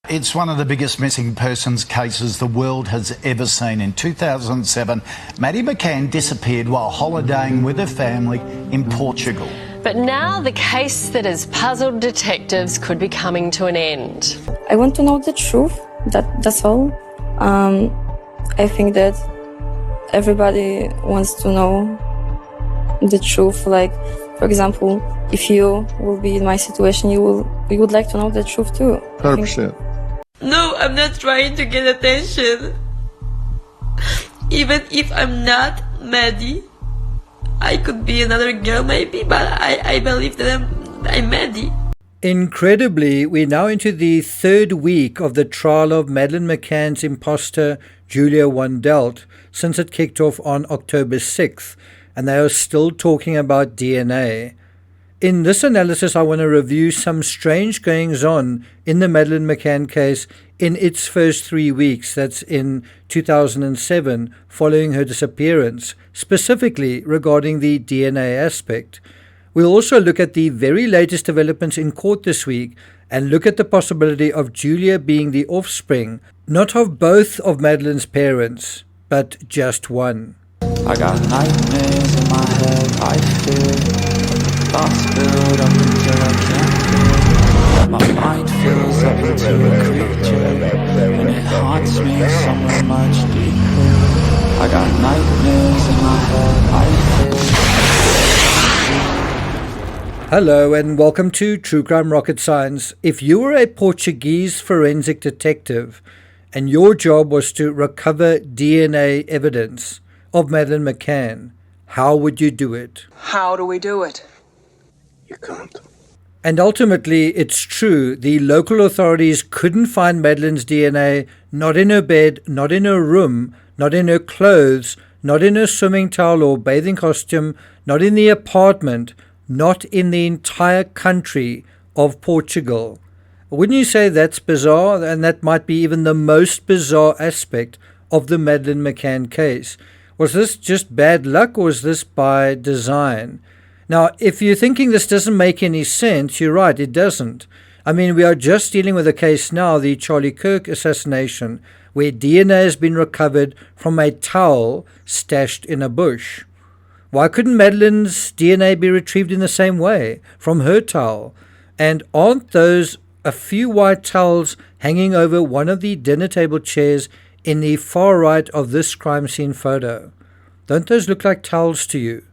It's one of the biggest missing persons cases the world has ever seen. In 2007, Madeleine McCann disappeared while holidaying with her family in Portugal. But now the case that has puzzled detectives could be coming to an end. I want to know the truth, that's all. I think that everybody wants to know the truth. Like, for example, if you will be in my situation, you would like to know the truth too. 100%. No, I'm not trying to get attention. Even if I'm not Maddie, I could be another girl maybe, but I believe that I'm Maddie. Incredibly, we're now into the third week of the trial of Madeleine McCann's imposter, Julia Wandelt, since it kicked off on October 6th, and they are still talking about DNA. In this analysis, I want to review some strange goings-on in the Madeleine McCann case in its first 3 weeks, that's in 2007, following her disappearance, specifically regarding the DNA aspect. We'll also look at the very latest developments in court this week and look at the possibility of Julia being the offspring, not of both of Madeleine's parents, but just one. I got nightmares in my head, I fear. Thoughts build up until I can't feel. My mind fills up into a creature, and it haunts me somewhere much deeper. I got nightmares in my head, I fear. Hello and welcome to True Crime Rocket Science. If you were a Portuguese forensic detective and your job was to recover DNA evidence of Madeleine McCann, how would you do it? How do we do it? You can't. And ultimately, it's true, the local authorities couldn't find Madeleine's DNA, not in her bed, not in her room, not in her clothes, not in her swimming towel or bathing costume, not in the apartment, not in the entire country of Portugal. Wouldn't you say that's bizarre? And that might be even the most bizarre aspect of the Madeleine McCann case. Was this just bad luck or was this by design? Now, if you're thinking this doesn't make any sense, you're right, it doesn't. I mean, we are just dealing with a case now, the Charlie Kirk assassination, where DNA has been recovered from a towel stashed in a bush. Why couldn't Madeleine's DNA be retrieved in the same way, from her towel? And aren't those a few white towels hanging over one of the dinner table chairs in the far right of this crime scene photo? Don't those look like towels to you?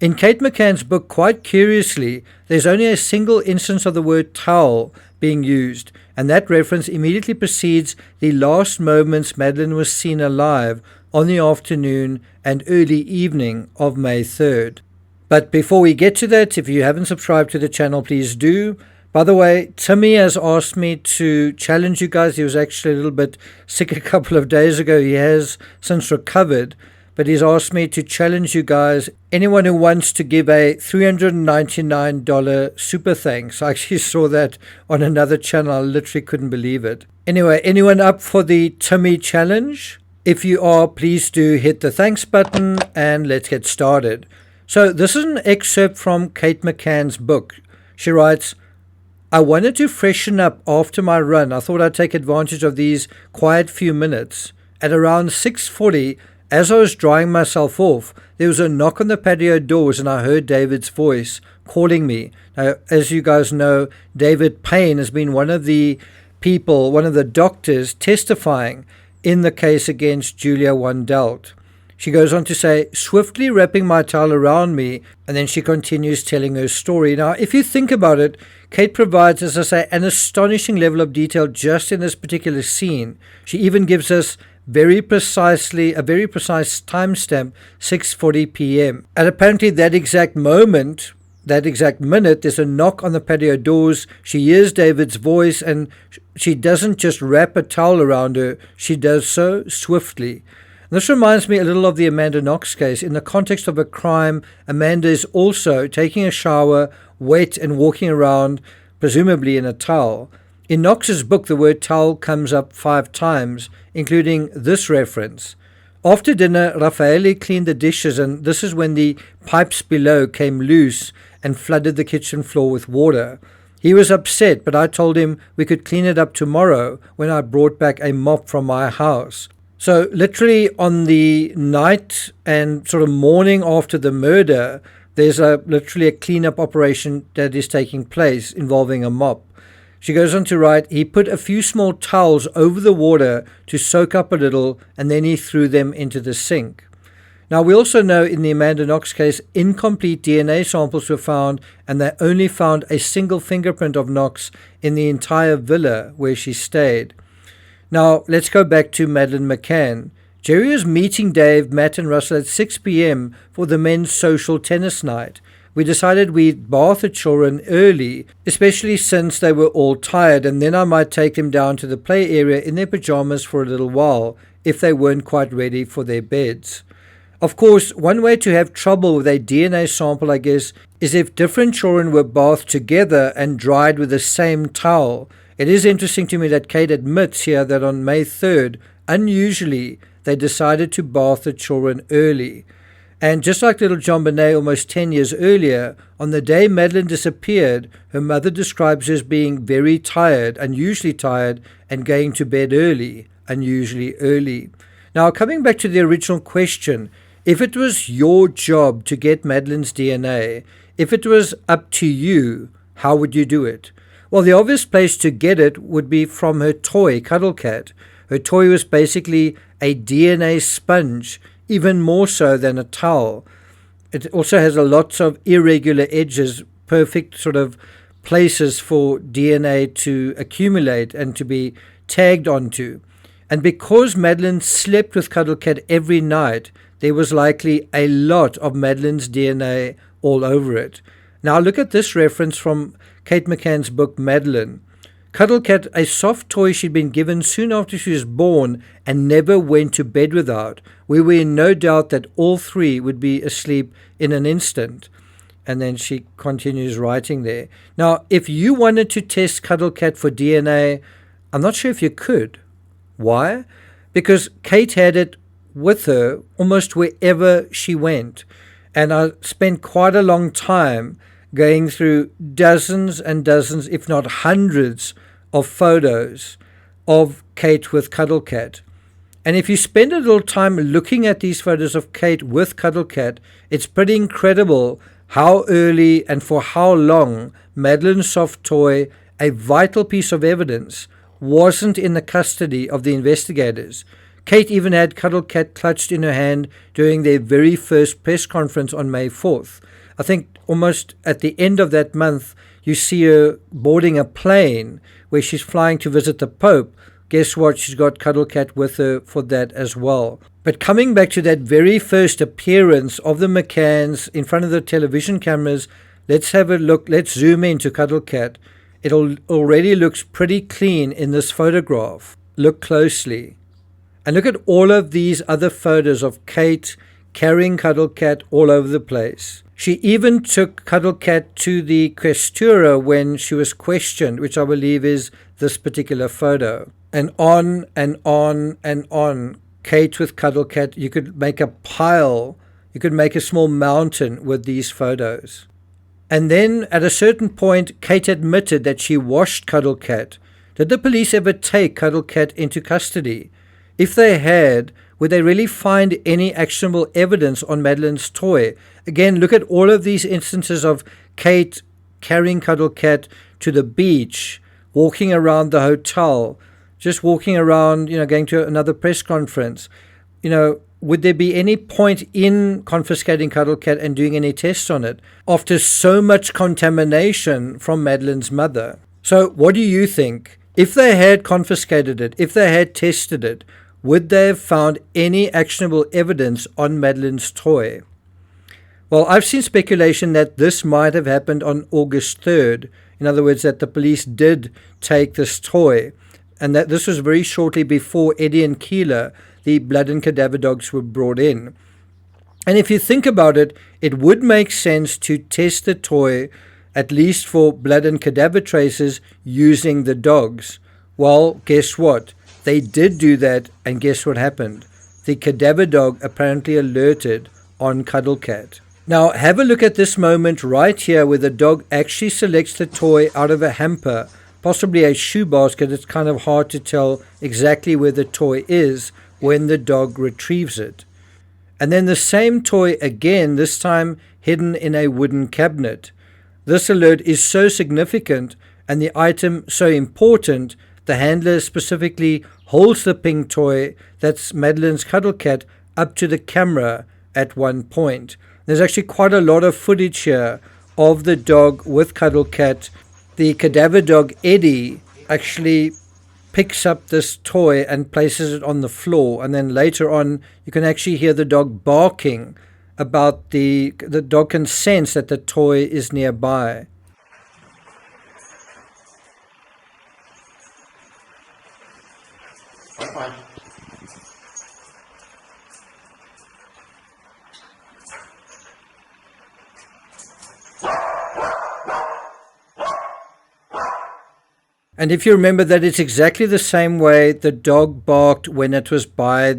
In Kate McCann's book, quite curiously, there's only a single instance of the word towel being used, and that reference immediately precedes the last moments Madeleine was seen alive on the afternoon and early evening of May 3rd. But before we get to that, if you haven't subscribed to the channel, please do. By the way, Timmy has asked me to challenge you guys. He was actually a little bit sick a couple of days ago. He has since recovered. But he's asked me to challenge you guys, anyone who wants to give a $399 super thanks. I actually saw that on another channel. I literally couldn't believe it. Anyway, anyone up for the Timmy challenge? If you are, please do hit the thanks button and let's get started. So this is an excerpt from Kate McCann's book. She writes, I wanted to freshen up after my run. I thought I'd take advantage of these quiet few minutes. At around 6:40, as I was drying myself off, there was a knock on the patio doors and I heard David's voice calling me. Now, as you guys know, David Payne has been one of the people, one of the doctors testifying in the case against Julia Wandelt. She goes on to say, swiftly wrapping my towel around me, and then she continues telling her story. Now, if you think about it, Kate provides, as I say, an astonishing level of detail just in this particular scene. She even gives us a very precise timestamp, 6:40 p.m. And apparently that exact moment, that exact minute, there's a knock on the patio doors. She hears David's voice and she doesn't just wrap a towel around her, she does so swiftly. And this reminds me a little of the Amanda Knox case. In the context of a crime, Amanda is also taking a shower, wet and walking around, presumably in a towel. In Knox's book, the word towel comes up 5 times, including this reference. After dinner, Raffaele cleaned the dishes, and this is when the pipes below came loose and flooded the kitchen floor with water. He was upset, but I told him we could clean it up tomorrow when I brought back a mop from my house. So literally on the night and sort of morning after the murder, there's literally a cleanup operation that is taking place involving a mop. She goes on to write, he put a few small towels over the water to soak up a little, and then he threw them into the sink. Now, we also know in the Amanda Knox case, incomplete DNA samples were found, and they only found a single fingerprint of Knox in the entire villa where she stayed. Now, let's go back to Madeleine McCann. Jerry was meeting Dave, Matt and Russell at 6 p.m. for the men's social tennis night. We decided we'd bath the children early, especially since they were all tired, and then I might take them down to the play area in their pajamas for a little while, if they weren't quite ready for their beds. Of course, one way to have trouble with a DNA sample, I guess, is if different children were bathed together and dried with the same towel. It is interesting to me that Kate admits here that on May 3rd, unusually, they decided to bath the children early. And just like little John Bonet almost 10 years earlier, on the day Madeleine disappeared, her mother describes her as being very tired, unusually tired, and going to bed early, unusually early. Now, coming back to the original question, if it was your job to get Madeleine's DNA, if it was up to you, how would you do it? Well, the obvious place to get it would be from her toy, Cuddle Cat. Her toy was basically a DNA sponge, even more so than a towel. It also has lots of irregular edges, perfect sort of places for DNA to accumulate and to be tagged onto. And because Madeleine slept with Cuddle Cat every night, there was likely a lot of Madeleine's DNA all over it. Now look at this reference from Kate McCann's book Madeleine. Cuddle Cat, a soft toy she'd been given soon after she was born and never went to bed without. We were in no doubt that all three would be asleep in an instant. And then she continues writing there. Now, if you wanted to test Cuddle Cat for DNA, I'm not sure if you could. Why? Because Kate had it with her almost wherever she went. And I spent quite a long time going through dozens and dozens, if not hundreds, of photos of Kate with Cuddle Cat. And if you spend a little time looking at these photos of Kate with Cuddle Cat, it's pretty incredible how early and for how long Madeleine's soft toy, a vital piece of evidence, wasn't in the custody of the investigators. Kate even had Cuddle Cat clutched in her hand during their very first press conference on May 4th. I think almost at the end of that month, you see her boarding a plane where she's flying to visit the Pope. Guess what? She's got Cuddle Cat with her for that as well. But coming back to that very first appearance of the McCanns in front of the television cameras, let's have a look. Let's zoom into Cuddle Cat. It already looks pretty clean in this photograph. Look closely. And look at all of these other photos of Kate carrying Cuddle Cat all over the place. She even took Cuddle Cat to the Questura when she was questioned, which I believe is this particular photo. And on and on and on. Kate with Cuddle Cat, you could make a pile, you could make a small mountain with these photos. And then at a certain point, Kate admitted that she washed Cuddle Cat. Did the police ever take Cuddle Cat into custody? If they had, would they really find any actionable evidence on Madeleine's toy? Again, look at all of these instances of Kate carrying Cuddle Cat to the beach, walking around the hotel, just walking around, going to another press conference. Would there be any point in confiscating Cuddle Cat and doing any tests on it after so much contamination from Madeleine's mother? So what do you think? If they had confiscated it, if they had tested it, would they have found any actionable evidence on Madeleine's toy? Well, I've seen speculation that this might have happened on August 3rd. In other words, that the police did take this toy, and that this was very shortly before Eddie and Keeler, the blood and cadaver dogs, were brought in. And if you think about it, it would make sense to test the toy, at least for blood and cadaver traces, using the dogs. Well, guess what? They did do that, and guess what happened? The cadaver dog apparently alerted on Cuddle Cat. Now, have a look at this moment right here where the dog actually selects the toy out of a hamper, possibly a shoe basket. It's kind of hard to tell exactly where the toy is when the dog retrieves it. And then the same toy again, this time hidden in a wooden cabinet. This alert is so significant and the item so important, the handler specifically holds the pink toy, that's Madeleine's cuddle cat, up to the camera at one point. There's actually quite a lot of footage here of the dog with cuddle cat. The cadaver dog Eddie actually picks up this toy and places it on the floor, and then later on you can actually hear the dog barking about the dog can sense that the toy is nearby. And if you remember that it's exactly the same way the dog barked when it was by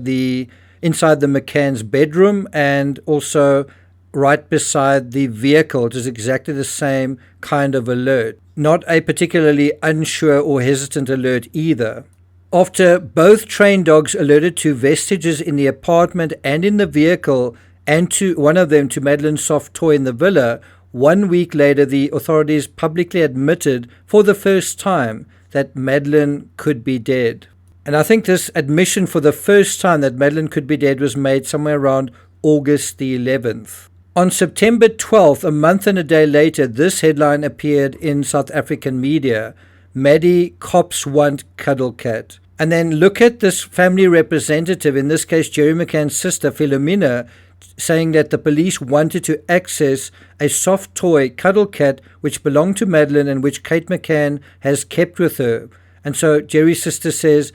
inside the McCann's bedroom and also right beside the vehicle. It is exactly the same kind of alert. Not a particularly unsure or hesitant alert either. After both trained dogs alerted to vestiges in the apartment and in the vehicle, and to one of them to Madeleine's soft toy in the villa, 1 week later the authorities publicly admitted for the first time that Madeleine could be dead. And I think this admission for the first time that Madeleine could be dead was made somewhere around August the 11th. On September 12th, a month and a day later, this headline appeared in South African media: Maddie cops want cuddle cat. And then look at this family representative, in this case Jerry McCann's sister Philomena, saying that the police wanted to access a soft toy cuddle cat which belonged to Madeleine and which Kate McCann has kept with her. And so Jerry's sister says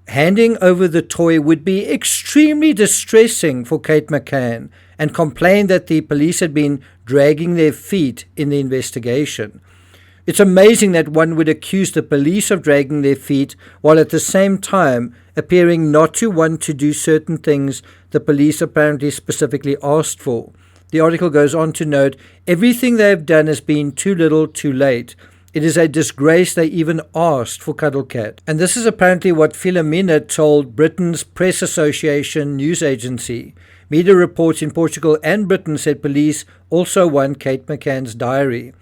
handing over the toy would be extremely distressing for Kate McCann, and complained that the police had been dragging their feet in the investigation. It's amazing that one would accuse the police of dragging their feet while at the same time appearing not to want to do certain things the police apparently specifically asked for. The article goes on to note, everything they have done has been too little too late. It is a disgrace they even asked for cuddle cat. And this is apparently what Philomena told Britain's Press Association news agency. Media reports in Portugal and Britain said police also want Kate McCann's diary.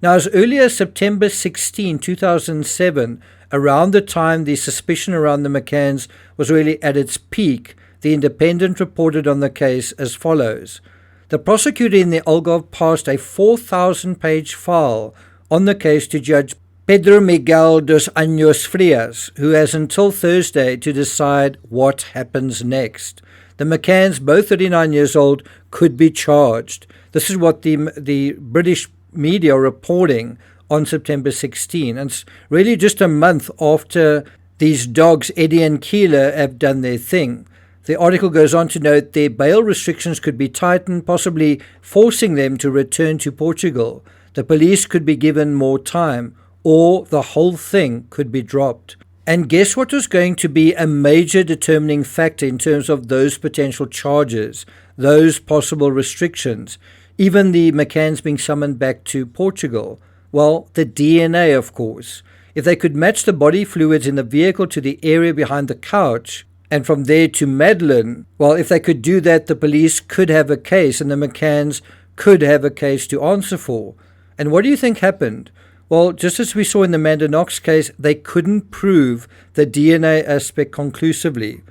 Now, as early as September 16, 2007, around the time the suspicion around the McCanns was really at its peak, The Independent reported on the case as follows. The prosecutor in the Algarve passed a 4,000-page file on the case to Judge Pedro Miguel dos Anjos Frias, who has until Thursday to decide what happens next. The McCanns, both 39 years old, could be charged. This is what the British media are reporting on September 16. And it's really just a month after these dogs, Eddie and Keeler, have done their thing. The article goes on to note their bail restrictions could be tightened, possibly forcing them to return to Portugal. The police could be given more time, or the whole thing could be dropped. And guess what was going to be a major determining factor in terms of those potential charges, those possible restrictions, even the McCanns being summoned back to Portugal? Well, the DNA, of course. If they could match the body fluids in the vehicle to the area behind the couch, and from there to Madeleine, well, if they could do that, the police could have a case, and the McCanns could have a case to answer for. And what do you think happened? Well, just as we saw in the Amanda Knox case, they couldn't prove the DNA aspect conclusively.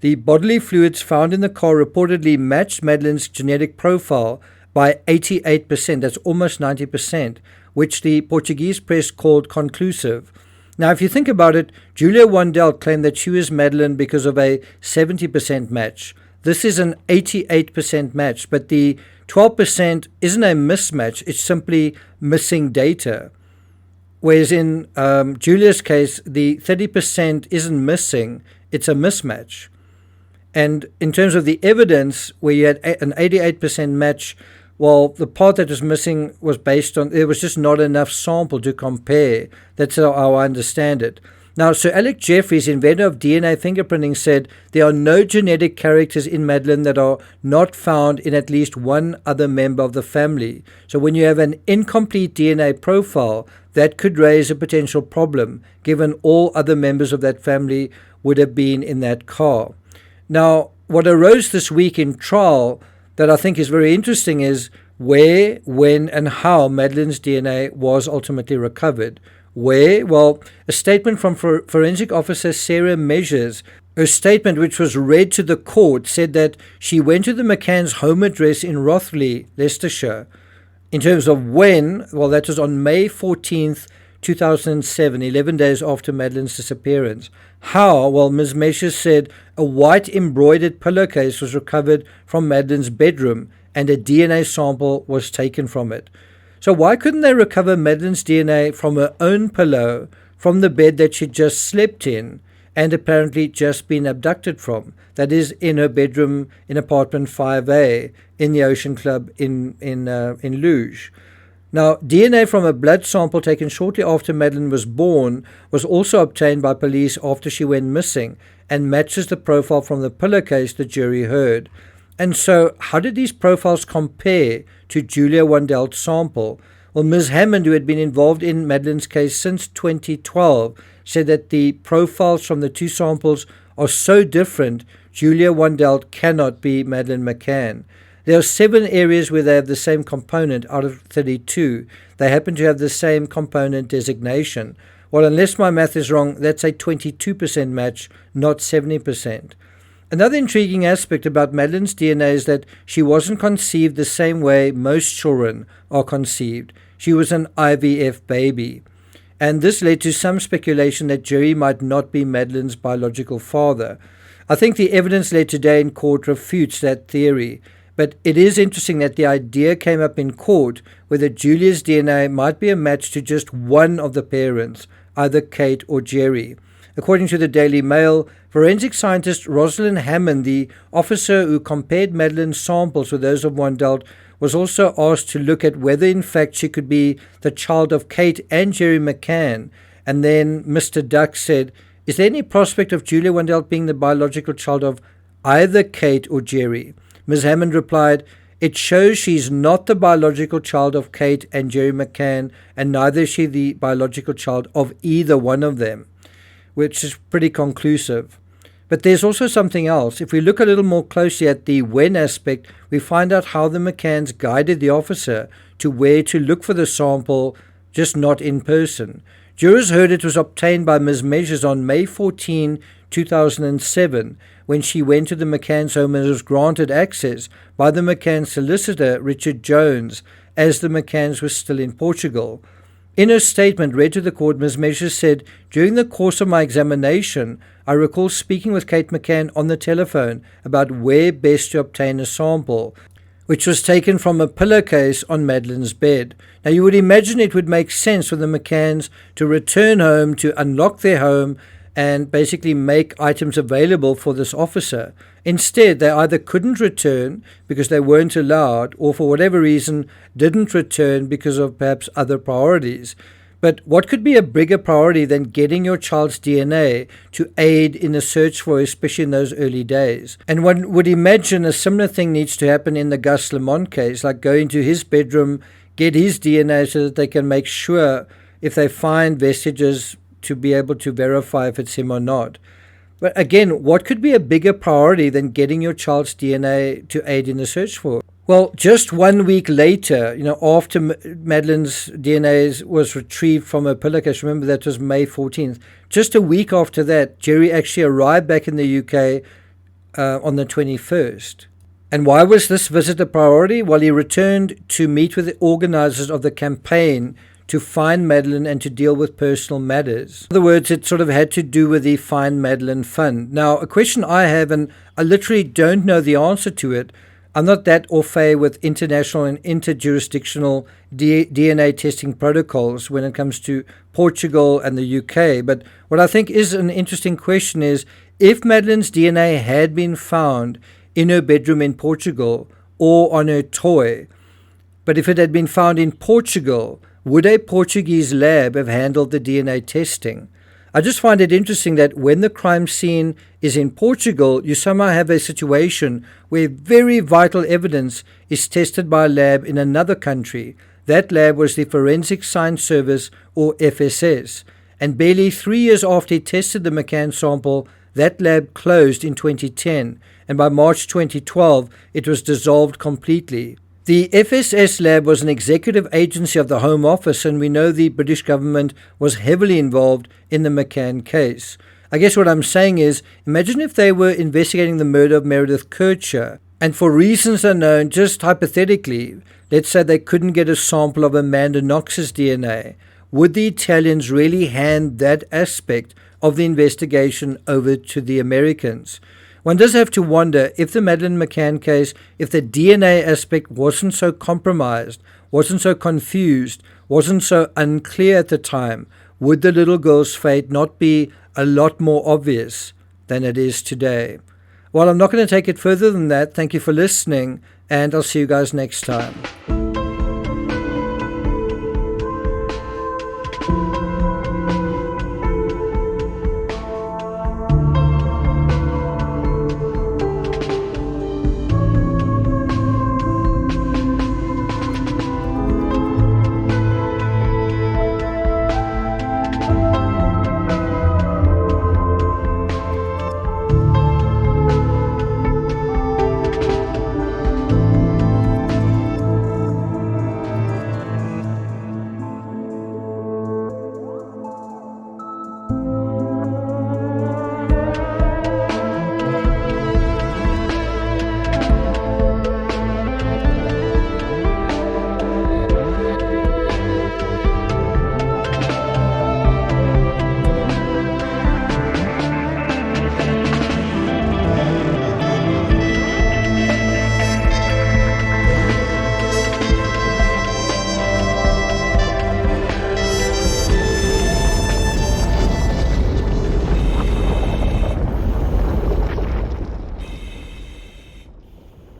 The bodily fluids found in the car reportedly matched Madeleine's genetic profile by 88%, that's almost 90%, which the Portuguese press called conclusive. Now, if you think about it, Julia Wandelt claimed that she was Madeleine because of a 70% match. This is an 88% match, but the 12% isn't a mismatch, it's simply missing data. Whereas in Julia's case, the 30% isn't missing, it's a mismatch. And in terms of the evidence, where you had an 88% match, well, the part that was missing was based on, there was just not enough sample to compare. That's how I understand it. Now, Sir Alec Jeffreys, inventor of DNA fingerprinting, said there are no genetic characters in Madeleine that are not found in at least one other member of the family. So when you have an incomplete DNA profile, that could raise a potential problem, given all other members of that family would have been in that car. Now, what arose this week in trial that I think is very interesting is where, when, and how Madeleine's DNA was ultimately recovered. Where? Well, a statement from Forensic Officer Sarah Measures, her statement, which was read to the court, said that she went to the McCann's home address in Rothley, Leicestershire. In terms of when, well, that was on May 14th, 2007, 11 days after Madeleine's disappearance. How? Well, Ms. Measures said a white embroidered pillowcase was recovered from Madeleine's bedroom and a DNA sample was taken from it. So why couldn't they recover Madeleine's DNA from her own pillow, from the bed that she just slept in and apparently just been abducted from? That is, in her bedroom in apartment 5A in the Ocean Club in Luge. Now, DNA from a blood sample taken shortly after Madeleine was born was also obtained by police after she went missing and matches the profile from the pillowcase the jury heard. And so, how did these profiles compare to Julia Wandelt's sample? Well, Ms. Hammond, who had been involved in Madeleine's case since 2012, said that the profiles from the two samples are so different, Julia Wandelt cannot be Madeleine McCann. There are 7 areas where they have the same component out of 32. They happen to have the same component designation. Well, unless my math is wrong, that's a 22% match, not 70%. Another intriguing aspect about Madeleine's DNA is that she wasn't conceived the same way most children are conceived. She was an IVF baby. And this led to some speculation that Jerry might not be Madeleine's biological father. I think the evidence led today in court refutes that theory. But it is interesting that the idea came up in court whether Julia's DNA might be a match to just one of the parents, either Kate or Jerry. According to the Daily Mail, forensic scientist Rosalind Hammond, the officer who compared Madeleine's samples with those of Wandelt, was also asked to look at whether in fact she could be the child of Kate and Jerry McCann. And then Mr. Duck said, "Is there any prospect of Julia Wandelt being the biological child of either Kate or Jerry?" Ms. Hammond replied, "It shows she's not the biological child of Kate and Jerry McCann, and neither is she the biological child of either one of them," which is pretty conclusive. But there's also something else. If we look a little more closely at the when aspect, we find out how the McCanns guided the officer to where to look for the sample, just not in person. Jurors heard it was obtained by Ms. Measures on May 14, 2007, when she went to the McCann's home and was granted access by the McCann solicitor, Richard Jones, as the McCanns were still in Portugal. In her statement read to the court, Ms. Measures said, "During the course of my examination, I recall speaking with Kate McCann on the telephone about where best to obtain a sample, which was taken from a pillowcase on Madeleine's bed." Now, you would imagine it would make sense for the McCanns to return home, to unlock their home, and basically make items available for this officer. Instead, they either couldn't return because they weren't allowed, or for whatever reason didn't return because of perhaps other priorities. But what could be a bigger priority than getting your child's DNA to aid in the search for, especially in those early days? And one would imagine a similar thing needs to happen in the Gus Lamont case, like go into his bedroom, get his DNA so that they can make sure if they find vestiges to be able to verify if it's him or not. But again, what could be a bigger priority than getting your child's DNA to aid in the search for? Well, just 1 week later, after Madeleine's DNA was retrieved from her pillowcase, remember that was May 14th, just a week after that, Jerry actually arrived back in the UK on the 21st. And why was this visit a priority? Well, he returned to meet with the organizers of the campaign to find Madeleine and to deal with personal matters. In other words, it sort of had to do with the Find Madeleine Fund. Now, a question I have, and I literally don't know the answer to it, I'm not that au fait with international and interjurisdictional DNA testing protocols when it comes to Portugal and the UK, but what I think is an interesting question is, if Madeleine's DNA had been found in her bedroom in Portugal or on her toy, but if it had been found in Portugal, would a Portuguese lab have handled the DNA testing? I just find it interesting that when the crime scene is in Portugal, you somehow have a situation where very vital evidence is tested by a lab in another country. That lab was the Forensic Science Service, or FSS. And barely 3 years after he tested the McCann sample, that lab closed in 2010. And by March 2012, it was dissolved completely. The FSS lab was an executive agency of the Home Office, and we know the British government was heavily involved in the McCann case. I guess what I'm saying is, imagine if they were investigating the murder of Meredith Kircher, and for reasons unknown, just hypothetically, let's say they couldn't get a sample of Amanda Knox's DNA. Would the Italians really hand that aspect of the investigation over to the Americans? One does have to wonder if the Madeleine McCann case, if the DNA aspect wasn't so compromised, wasn't so confused, wasn't so unclear at the time, would the little girl's fate not be a lot more obvious than it is today? Well, I'm not going to take it further than that. Thank you for listening, and I'll see you guys next time.